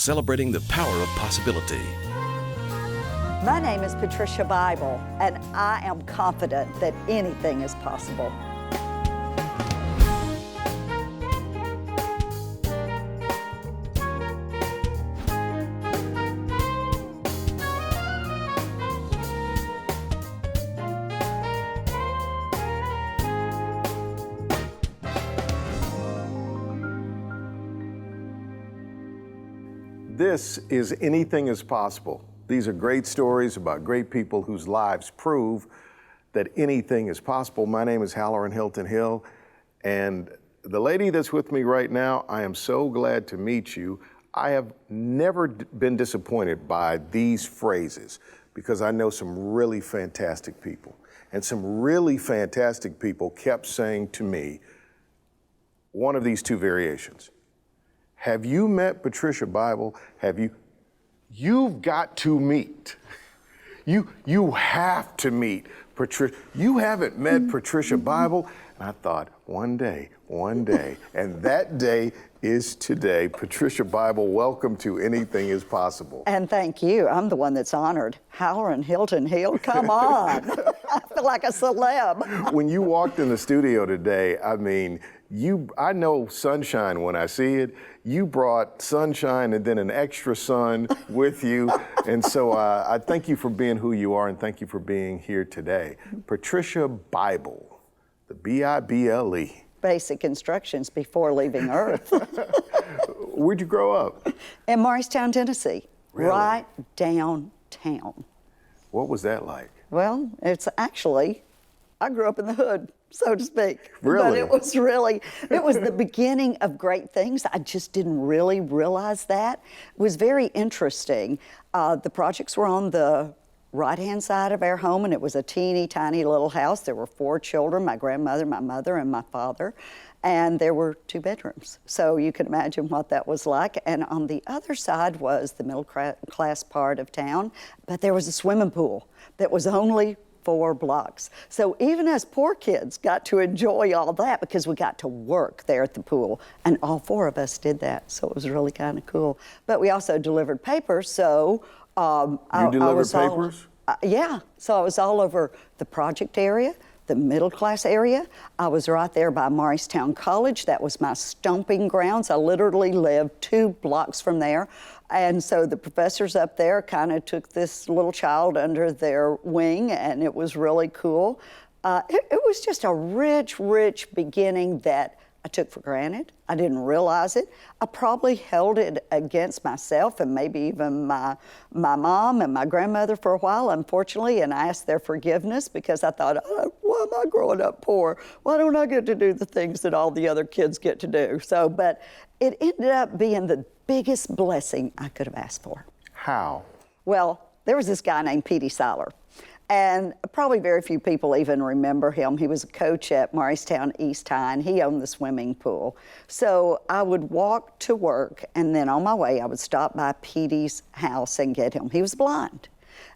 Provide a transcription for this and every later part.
celebrating the power of possibility. My name is Patricia Bible, and I am confident that anything is possible. This is Anything is Possible. These are great stories about great people whose lives prove that anything is possible. My name is Halloran Hilton Hill, and the lady that's with me right now, I am so glad to meet you. I have never been disappointed by these phrases because I know some really fantastic people. And some really fantastic people kept saying to me one of these two variations. Have you met Patricia Bible? You've got to meet. You have to meet Patricia. You haven't met Patricia Bible? And I thought, one day, and that day is today. Patricia Bible, welcome to Anything is Possible. And thank you. I'm the one that's honored. Halloran Hilton Hill, come on. I feel like a celeb. When you walked in the studio today, I mean, I know sunshine when I see it. You brought sunshine and then an extra sun with you. And so I thank you for being who you are and thank you for being here today. Patricia Bible, the B-I-B-L-E. Basic instructions before leaving Earth. Where'd you grow up? In Morristown, Tennessee. Really? Right downtown. What was that like? Well, it's actually, I grew up in the hood, so to speak. Really? But it was the beginning of great things. I just didn't really realize that. It was very interesting. The projects were on the right-hand side of our home, and it was a teeny tiny little house. There were 4 children, my grandmother, my mother, and my father, and there were 2 bedrooms. So you can imagine what that was like. And on the other side was the middle class part of town, but there was a swimming pool that was only 4 blocks. So even as poor kids got to enjoy all that because we got to work there at the pool, and all 4 of us did that, so it was really kind of cool. But we also delivered papers, so you delivered papers? Yeah, so I was all over the project area, the middle class area. I was right there by Morristown College. That was my stomping grounds. I literally lived 2 blocks from there. And so the professors up there kind of took this little child under their wing, and it was really cool. It was just a rich, rich beginning that I took for granted. I didn't realize it. I probably held it against myself and maybe even my mom and my grandmother for a while, unfortunately, and I asked their forgiveness because I thought, oh, why am I growing up poor? Why don't I get to do the things that all the other kids get to do? So, but it ended up being the biggest blessing I could have asked for. How? Well, there was this guy named Petey Seiler. And probably very few people even remember him. He was a coach at Morristown East High, and he owned the swimming pool. So I would walk to work, and then on my way, I would stop by Petey's house and get him. He was blind,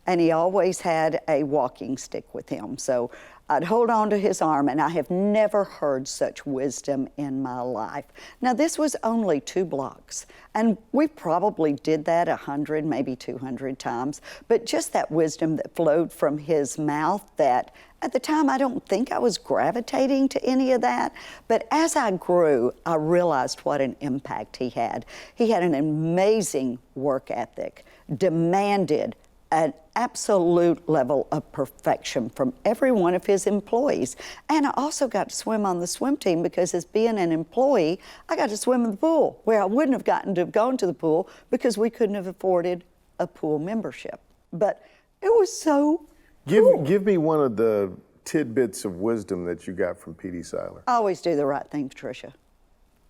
and he always had a walking stick with him. So I'd hold on to his arm, and I have never heard such wisdom in my life. Now, this was only 2 blocks, and we probably did that 100, maybe 200 times, but just that wisdom that flowed from his mouth that at the time, I don't think I was gravitating to any of that, but as I grew, I realized what an impact he had. He had an amazing work ethic, demanded an absolute level of perfection from every one of his employees. And I also got to swim on the swim team because as being an employee, I got to swim in the pool where I wouldn't have gotten to have gone to the pool because we couldn't have afforded a pool membership. But it was so cool. Give me one of the tidbits of wisdom that you got from Petey Seiler. Always do the right thing, Patricia.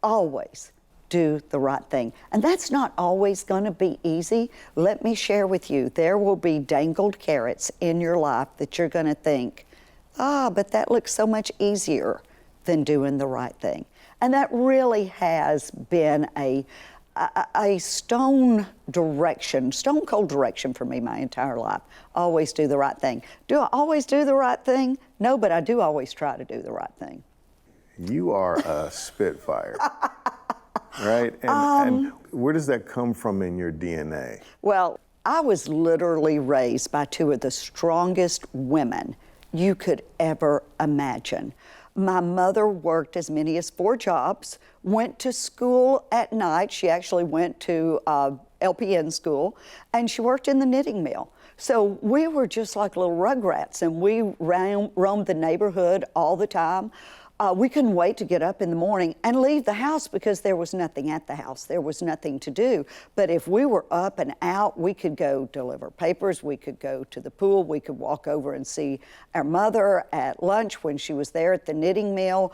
Always do the right thing. And that's not always going to be easy. Let me share with you, there will be dangled carrots in your life that you're going to think, but that looks so much easier than doing the right thing. And that really has been a stone cold direction for me my entire life. Always do the right thing. Do I always do the right thing? No, but I do always try to do the right thing. You are a spitfire. right? And where does that come from in your DNA? Well, I was literally raised by two of the strongest women you could ever imagine. My mother worked as many as 4 jobs, went to school at night. She actually went to LPN school, and she worked in the knitting mill. So we were just like little rugrats, and we roamed the neighborhood all the time. We couldn't wait to get up in the morning and leave the house because there was nothing at the house. There was nothing to do. But if we were up and out, we could go deliver papers, we could go to the pool, we could walk over and see our mother at lunch when she was there at the knitting mill.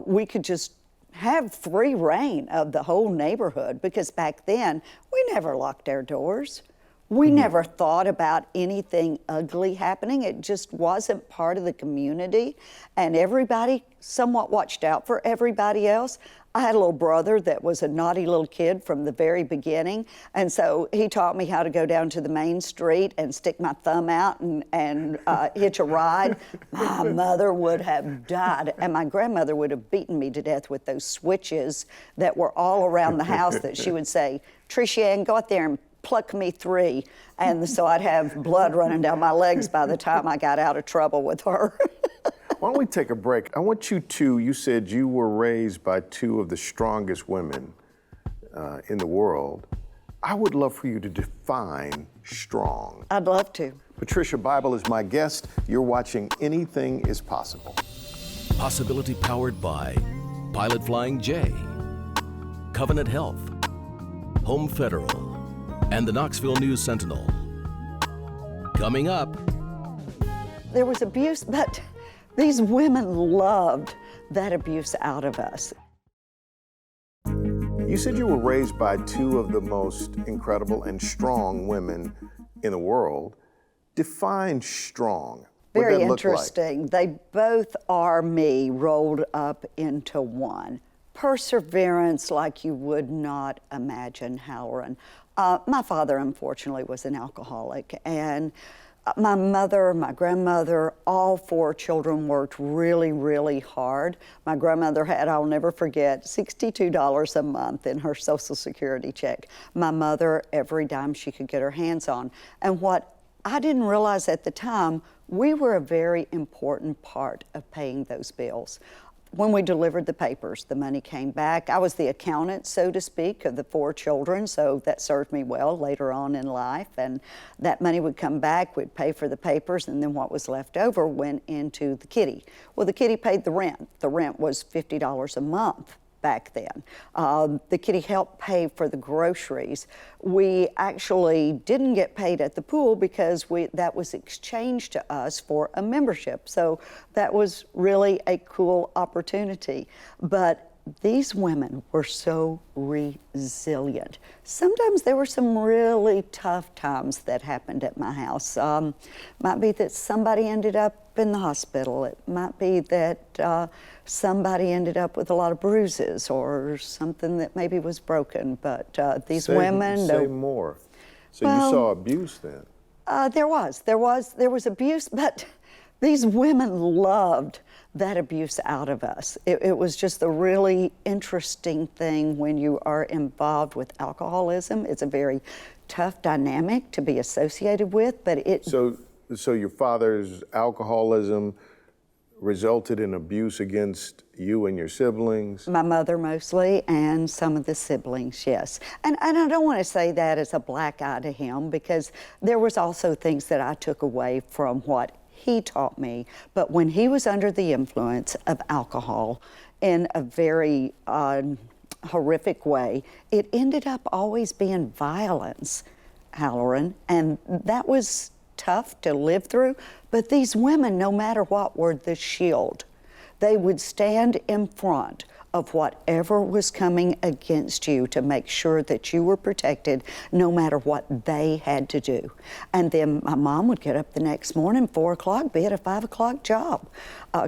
We could just have free reign of the whole neighborhood because back then, we never locked our doors. We never thought about anything ugly happening. It just wasn't part of the community, and everybody somewhat watched out for everybody else. I had a little brother that was a naughty little kid from the very beginning, and so he taught me how to go down to the main street and stick my thumb out and hitch a ride. My mother would have died, and my grandmother would have beaten me to death with those switches that were all around the house that she would say, "Tricia Ann, go out there and pluck me 3. And so I'd have blood running down my legs by the time I got out of trouble with her. Why don't we take a break? I want you said you were raised by 2 of the strongest women in the world. I would love for you to define strong. I'd love to. Patricia Bible is my guest. You're watching Anything is Possible. Possibility powered by Pilot Flying J, Covenant Health, Home Federal, and the Knoxville News Sentinel. Coming up. There was abuse, but these women loved that abuse out of us. You said you were raised by 2 of the most incredible and strong women in the world. Define strong. What'd Very that look interesting. like? They both are me rolled up into one. Perseverance like you would not imagine, Halloran. My father, unfortunately, was an alcoholic, and my mother, my grandmother, all 4 children worked really, really hard. My grandmother had, I'll never forget, $62 a month in her Social Security check. My mother, every dime she could get her hands on. And what I didn't realize at the time, we were a very important part of paying those bills. When we delivered the papers, the money came back. I was the accountant, so to speak, of the 4 children, so that served me well later on in life. And that money would come back, we'd pay for the papers, and then what was left over went into the kitty. Well, the kitty paid the rent. The rent was $50 a month back then. The kitty helped pay for the groceries. We actually didn't get paid at the pool because that was exchanged to us for a membership. So that was really a cool opportunity. But these women were so resilient. Sometimes there were some really tough times that happened at my house. Might be that somebody ended up in the hospital. It might be that somebody ended up with a lot of bruises or something that maybe was broken. But these women... Say more. So you saw abuse then? There was abuse, but these women loved that abuse out of us. It was just a really interesting thing when you are involved with alcoholism. It's a very tough dynamic to be associated with, but it... So your father's alcoholism resulted in abuse against you and your siblings? My mother mostly, and some of the siblings, yes. And I don't want to say that as a black eye to him, because there was also things that I took away from what he taught me. But when he was under the influence of alcohol in a very horrific way, it ended up always being violence, Halloran, and that was tough to live through. But these women, no matter what, were the shield. They would stand in front of whatever was coming against you to make sure that you were protected no matter what they had to do. And then my mom would get up the next morning, 4 o'clock, be at a 5 o'clock job.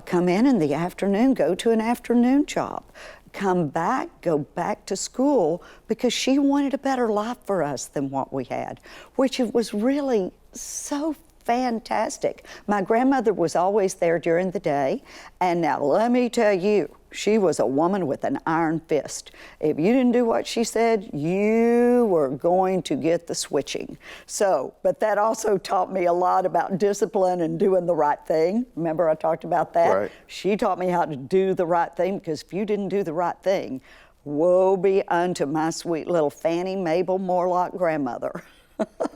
Come in the afternoon, go to an afternoon job. Come back, go back to school, because she wanted a better life for us than what we had, which it was really so fantastic. My grandmother was always there during the day, and now let me tell you, She was a woman with an iron fist. If you didn't do what she said, you were going to get the switching. So, but that also taught me a lot about discipline and doing the right thing. Remember I talked about that? Right. She taught me how to do the right thing, because if you didn't do the right thing, woe be unto my sweet little Fannie Mabel Morlock grandmother.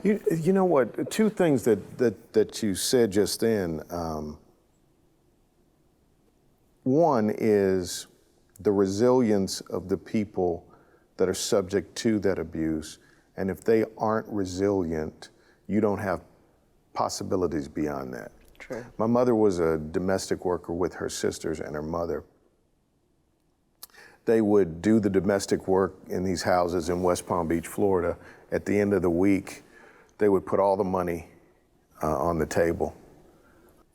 You know what? Two things that you said just then. One is the resilience of the people that are subject to that abuse. And if they aren't resilient, you don't have possibilities beyond that. True. My mother was a domestic worker with her sisters and her mother. They would do the domestic work in these houses in West Palm Beach, Florida. At the end of the week, they would put all the money on the table.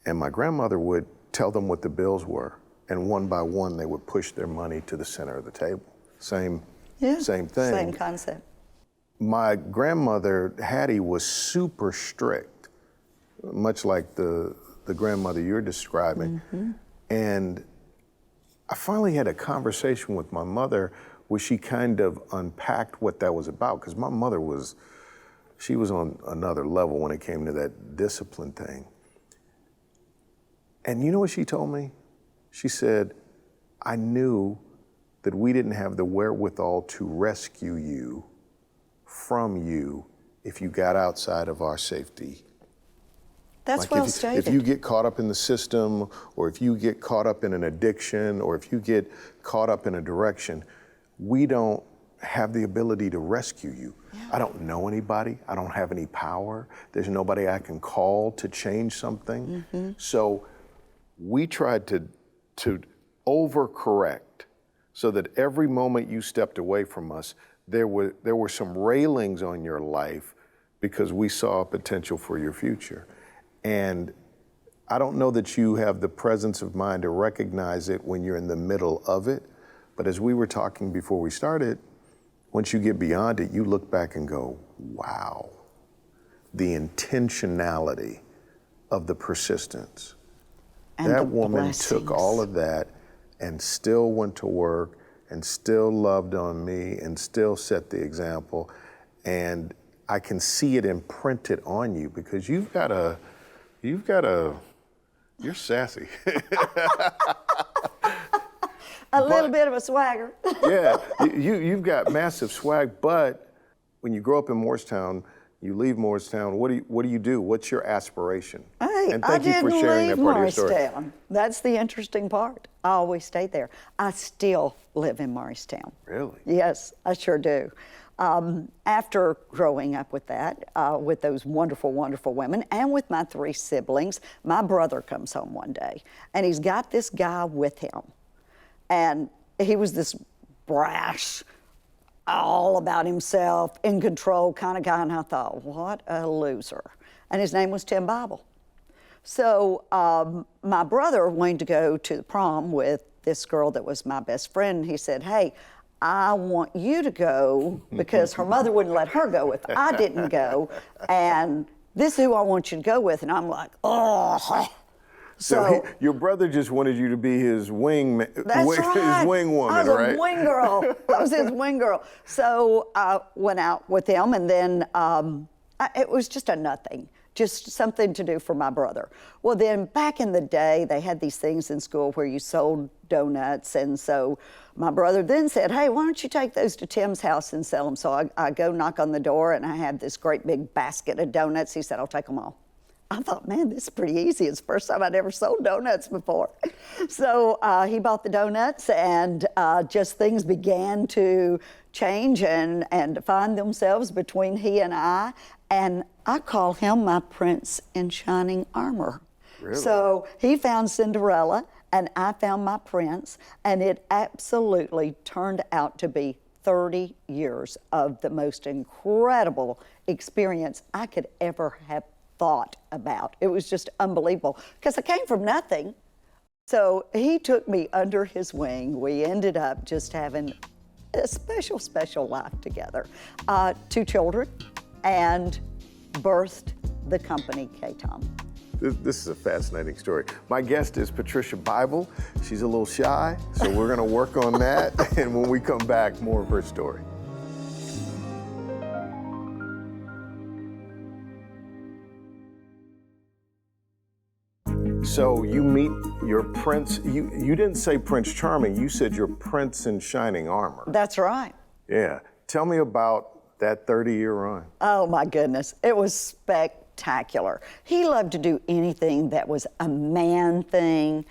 And my grandmother would tell them what the bills were. And one by one, they would push their money to the center of the table. Same thing. Same concept. My grandmother, Hattie, was super strict, much like the grandmother you're describing. Mm-hmm. And I finally had a conversation with my mother where she kind of unpacked what that was about, because my mother she was on another level when it came to that discipline thing. And you know what she told me? She said, I knew that we didn't have the wherewithal to rescue you from you if you got outside of our safety. That's well stated. If you get caught up in the system, or if you get caught up in an addiction, or if you get caught up in a direction, we don't have the ability to rescue you. Yeah. I don't know anybody. I don't have any power. There's nobody I can call to change something. Mm-hmm. So we tried to overcorrect so that every moment you stepped away from us, there were some railings on your life, because we saw a potential for your future. And I don't know that you have the presence of mind to recognize it when you're in the middle of it. But as we were talking before we started, once you get beyond it, you look back and go, wow, the intentionality of the persistence. And that woman took all of that and still went to work and still loved on me and still set the example. And I can see it imprinted on you, because you're sassy. A little bit of a swagger. Yeah, you've got massive swag, but when you grow up in Morristown, you leave Morristown, what do you do? What's your aspiration? Hey, and thank you for sharing that part of your story. Morristown. That's the interesting part. I always stayed there. I still live in Morristown. Really? Yes, I sure do. After growing up with that, with those wonderful, wonderful women, and with my 3 siblings, my brother comes home one day, and he's got this guy with him. And he was this brash, all about himself, in control kind of guy, and I thought, what a loser. And his name was Tim Bible. So my brother wanted to go to the prom with this girl that was my best friend. He said, hey, I want you to go, because her mother wouldn't let her go if I didn't go, and this is who I want you to go with. And I'm like, oh. So your brother just wanted you to be his wing woman, right? I was a wing girl. I was his wing girl. So I went out with him, and then it was just a nothing, just something to do for my brother. Well, then back in the day, they had these things in school where you sold donuts, and so my brother then said, hey, why don't you take those to Tim's house and sell them? So I go knock on the door, and I had this great big basket of donuts. He said, I'll take them all. I thought, man, this is pretty easy. It's the first time I'd ever sold donuts before. So he bought the donuts, and just things began to change and define themselves between he and I. And I call him my prince in shining armor. Really? So he found Cinderella, and I found my prince, and it absolutely turned out to be 30 years of the most incredible experience I could ever have thought about. It was just unbelievable, because I came from nothing. So he took me under his wing. We ended up just having a special, special life together. 2 children, and birthed the company KaTom. This is a fascinating story. My guest is Patricia Bible. She's a little shy, so we're going to work on that. And when we come back, more of her story. So you meet your prince. You didn't say Prince Charming. You said your prince in shining armor. That's right. Yeah. Tell me about that 30-year run. Oh my goodness, it was spectacular. He loved to do anything that was a man thing.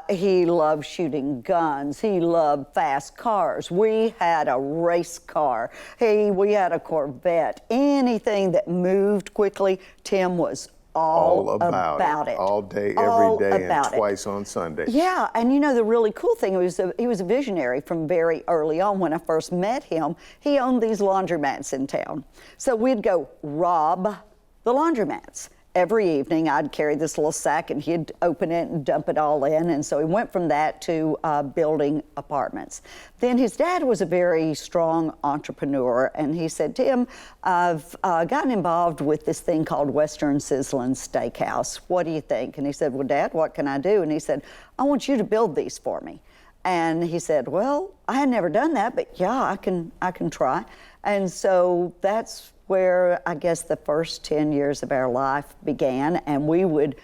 He loved shooting guns. He loved fast cars. We had a race car. We had a Corvette. Anything that moved quickly, Tim was all about it. All day, every day, and twice on Sunday. Yeah, and you know the really cool thing was he was a visionary from very early on. When I first met him, he owned these laundromats in town. So we'd go rob the laundromats. Every evening I'd carry this little sack and he'd open it and dump it all in. And so he went from that to building apartments. Then his dad was a very strong entrepreneur, and he said, Tim, I've gotten involved with this thing called Western Sizzlin' Steakhouse. What do you think? And he said, well, Dad, what can I do? And he said, I want you to build these for me. And he said, well, I had never done that, but yeah, I can try. And so that's where I guess the first 10 years of our life began, and we'd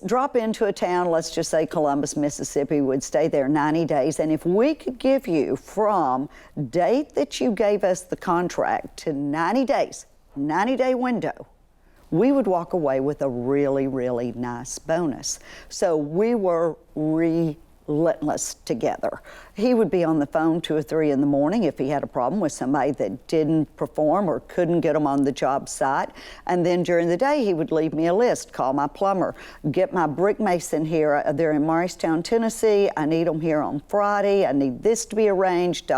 drop into a town, let's just say Columbus, Mississippi, would stay there 90 days, and if we could give you from date that you gave us the contract to 90 days, 90-day window, we would walk away with a really, really nice bonus. So we were relentless together. He would be on the phone 2 or 3 in the morning if he had a problem with somebody that didn't perform or couldn't get them on the job site. And then during the day, he would leave me a list, call my plumber, get my brick mason here. They're in Morristown, Tennessee. I need them here on Friday. I need this to be arranged,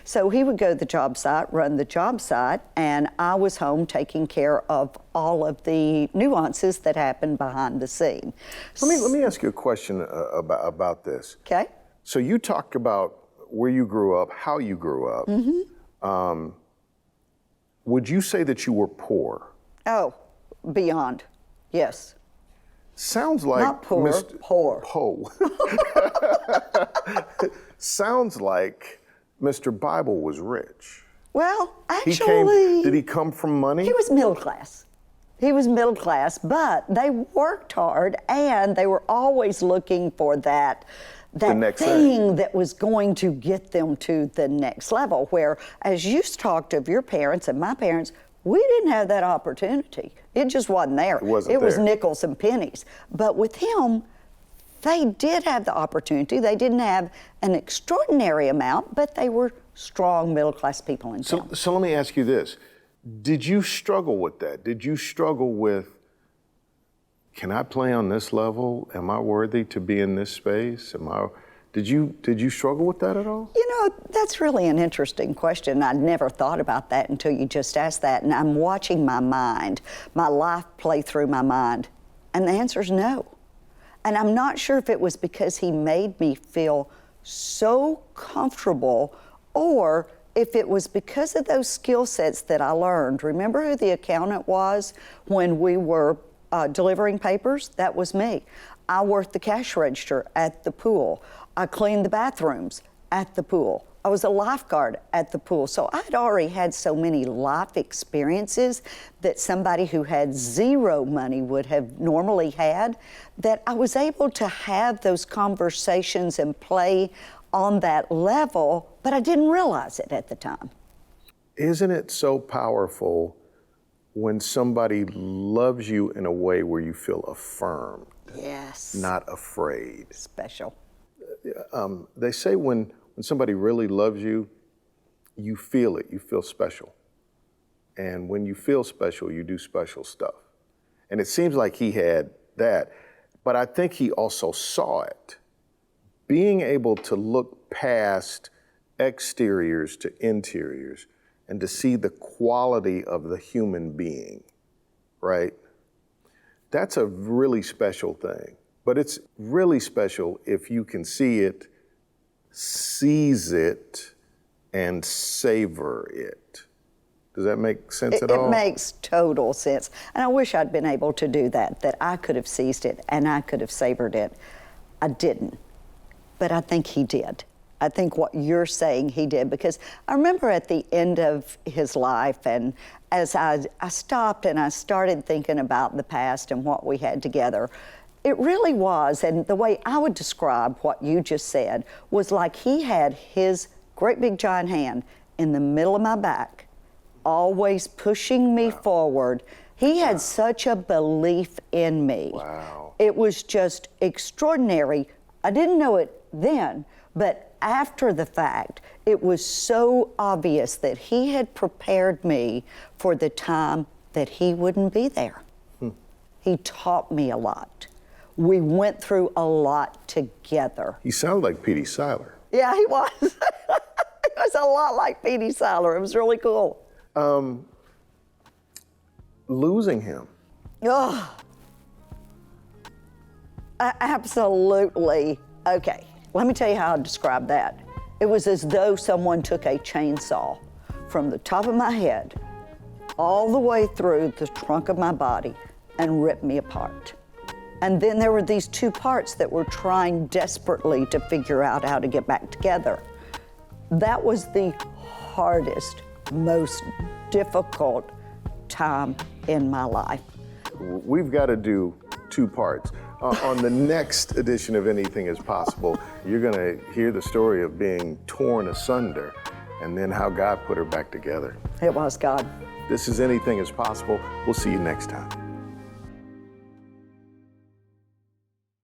So he would go to the job site, run the job site, and I was home taking care of all of the nuances that happened behind the scene. Let me ask you a question about this. Okay. So you talked about where you grew up, how you grew up. Mm-hmm. Would you say that you were poor? Oh, beyond, yes. Sounds like not poor, poor. Sounds like Mr. Bible was rich. Well, actually, did he come from money? He was middle class. He was middle class, but they worked hard and they were always looking for that thing that was going to get them to the next level, where, as you talked of your parents and my parents, we didn't have that opportunity. It just wasn't there. It was nickels and pennies. But with him, they did have the opportunity. They didn't have an extraordinary amount, but they were strong middle-class people in town. So let me ask you this. Did you struggle with that? Did you struggle with, can I play on this level? Am I worthy to be in this space? Did you struggle with that at all? You know, that's really an interesting question. I'd never thought about that until you just asked that. And I'm watching my mind, my life play through my mind. And the answer is no. And I'm not sure if it was because he made me feel so comfortable, or if it was because of those skill sets that I learned. Remember who the accountant was when we were delivering papers? That was me. I worked the cash register at the pool. I cleaned the bathrooms at the pool. I was a lifeguard at the pool. So I'd already had so many life experiences that somebody who had zero money would have normally had, that I was able to have those conversations and play on that level, but I didn't realize it at the time. Isn't it so powerful when somebody loves you in a way where you feel affirmed? Yes. Not afraid. Special. They say when somebody really loves you, you feel it, you feel special. And when you feel special, you do special stuff. And it seems like he had that, but I think he also saw it. Being able to look past exteriors to interiors and to see the quality of the human being, right? That's a really special thing. But it's really special if you can see it, seize it, and savor it. Does that make sense at all? It makes total sense. And I wish I'd been able to do that I could have seized it and I could have savored it. I didn't, but I think he did. I think what you're saying he did, because I remember at the end of his life, and as I stopped and I started thinking about the past and what we had together, it really was, and the way I would describe what you just said was like he had his great big giant hand in the middle of my back, always pushing me forward. He had such a belief in me. Wow. It was just extraordinary. I didn't know it then, but after the fact, it was so obvious that he had prepared me for the time that he wouldn't be there. He taught me a lot. We went through a lot together. He sounded like Petey Siler. Yeah, he was. He was a lot like Petey Siler. It was really cool. Losing him. Oh, absolutely. Okay, let me tell you how I describe that. It was as though someone took a chainsaw from the top of my head all the way through the trunk of my body and ripped me apart. And then there were these two parts that were trying desperately to figure out how to get back together. That was the hardest, most difficult time in my life. We've got to do two parts. On the next edition of Anything is Possible, you're going to hear the story of being torn asunder and then how God put her back together. It was God. This is Anything is Possible. We'll see you next time.